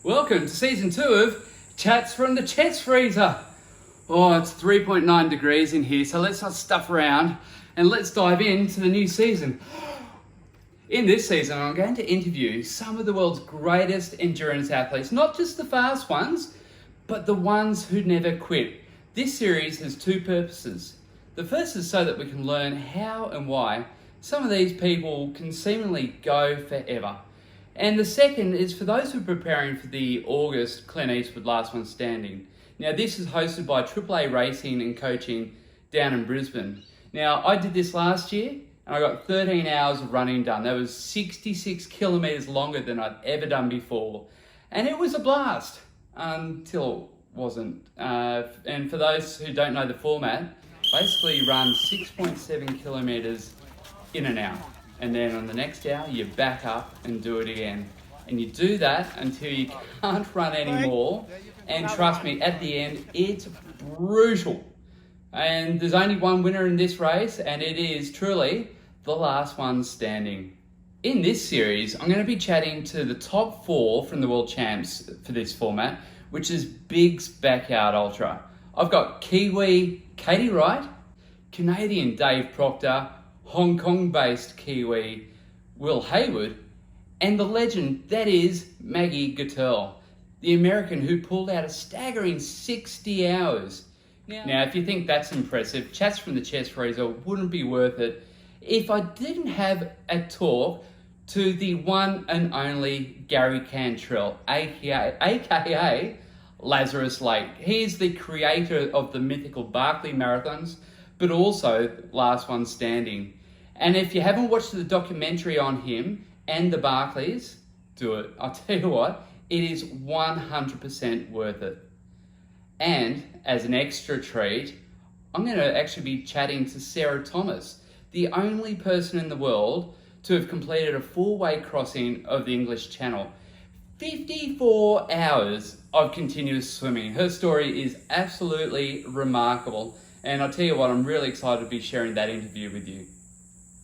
Welcome to season 2 of Chats from the Chest Freezer. Oh, it's 3.9 degrees in here, so let's not stuff around and let's dive into the new season. In this season, I'm going to interview some of the world's greatest endurance athletes, not just the fast ones, but the ones who never quit. This series has two purposes. The first is so that we can learn how and why some of these people can seemingly go forever. And the second is for those who are preparing for the August Clint Eastwood Last One Standing. Now, this is hosted by AAA Racing and Coaching down in Brisbane. Now, I did this last year and I got 13 hours of running done. That was 66 kilometres longer than I'd ever done before. And it was a blast until it wasn't. And for those who don't know the format, basically you run 6.7 kilometres in an hour. And then on the next hour, you back up and do it again. And you do that until you can't run anymore. And trust me, at the end, it's brutal. And there's only one winner in this race, and it is truly the last one standing. In this series, I'm going to be chatting to the top 4 from the World Champs for this format, which is Big's Backyard Ultra. I've got Kiwi Katie Wright, Canadian Dave Proctor, Hong Kong-based Kiwi Will Hayward, and the legend that is Maggie Guterl, the American who pulled out a staggering 60 hours. Now, if you think that's impressive, Chats from the Chest Freezer wouldn't be worth it if I didn't have a talk to the one and only Gary Cantrell, aka Lazarus Lake. He is the creator of the mythical Barkley Marathons, but also Last One Standing. And if you haven't watched the documentary on him and the Barkleys, do it. I'll tell you what, it is 100% worth it. And as an extra treat, I'm going to actually be chatting to Sarah Thomas, the only person in the world to have completed a 4-way crossing of the English Channel. 54 hours of continuous swimming. Her story is absolutely remarkable. And I'll tell you what, I'm really excited to be sharing that interview with you.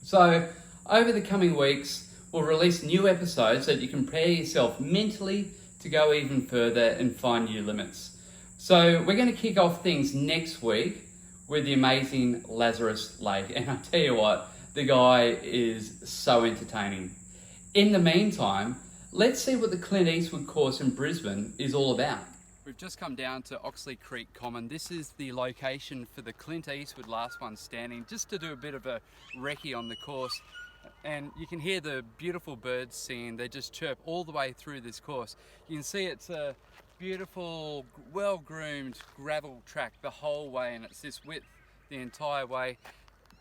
So, over the coming weeks, we'll release new episodes so that you can prepare yourself mentally to go even further and find new limits. So, we're going to kick off things next week with the amazing Lazarus Lake. And I'll tell you what, the guy is so entertaining. In the meantime, let's see what the Clint Eastwood course in Brisbane is all about. We've just come down to Oxley Creek Common. This is the location for the Clint Eastwood Last One Standing, just to do a bit of a recce on the course. And you can hear the beautiful birds singing. They just chirp all the way through this course. You can see it's a beautiful, well-groomed gravel track the whole way, and it's this width the entire way.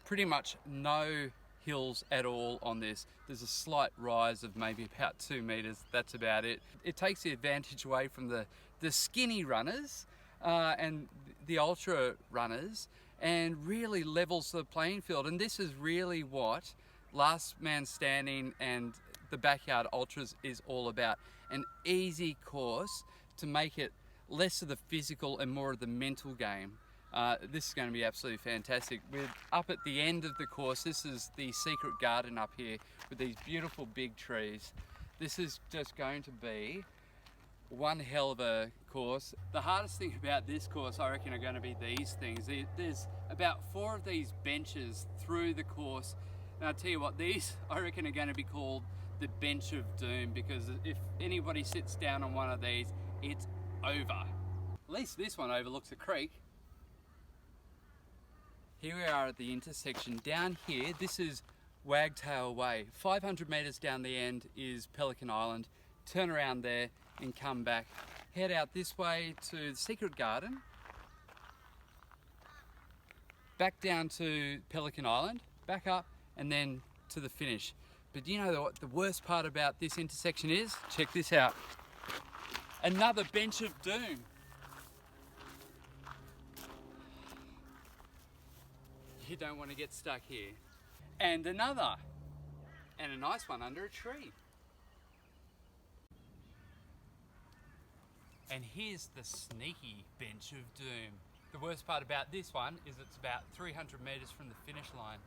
Pretty much no hills at all on this. There's a slight rise of maybe about 2 meters. That's about it. It takes the advantage away from the skinny runners and the ultra runners, and really levels the playing field. And this is really what Last Man Standing and the Backyard Ultras is all about. An easy course to make it less of the physical and more of the mental game. This is going to be absolutely fantastic. We're up at the end of the course. This is the secret garden up here with these beautiful big trees. This is just going to be one hell of a course. The hardest thing about this course, I reckon, are going to be these things. There's about 4 of these benches through the course. And I'll tell you what, these, I reckon, are going to be called the Bench of Doom, because if anybody sits down on one of these, it's over. At least this one overlooks a creek. Here we are at the intersection. Down here, this is Wagtail Way. 500 metres down the end is Pelican Island. Turn around there and come back. Head out this way to the Secret Garden. Back down to Pelican Island, back up, and then to the finish. But you know what the worst part about this intersection is? Check this out. Another Bench of Doom. You don't want to get stuck here. And another. And a nice one under a tree. And here's the sneaky Bench of Doom. The worst part about this one is it's about 300 metres from the finish line.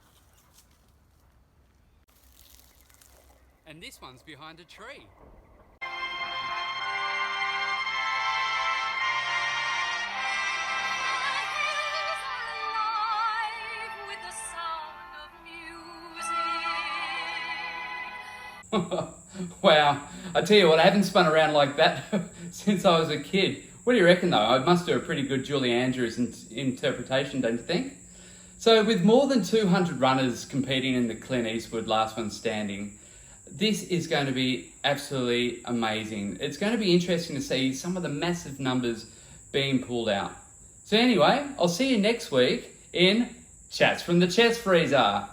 And this one's behind a tree. Wow, I tell you what, I haven't spun around like that since I was a kid. What do you reckon though? I must do a pretty good Julie Andrews interpretation, don't you think? So with more than 200 runners competing in the Clint Eastwood Last One Standing, this is going to be absolutely amazing. It's going to be interesting to see some of the massive numbers being pulled out. So anyway, I'll see you next week in Chats from the Chest Freezer.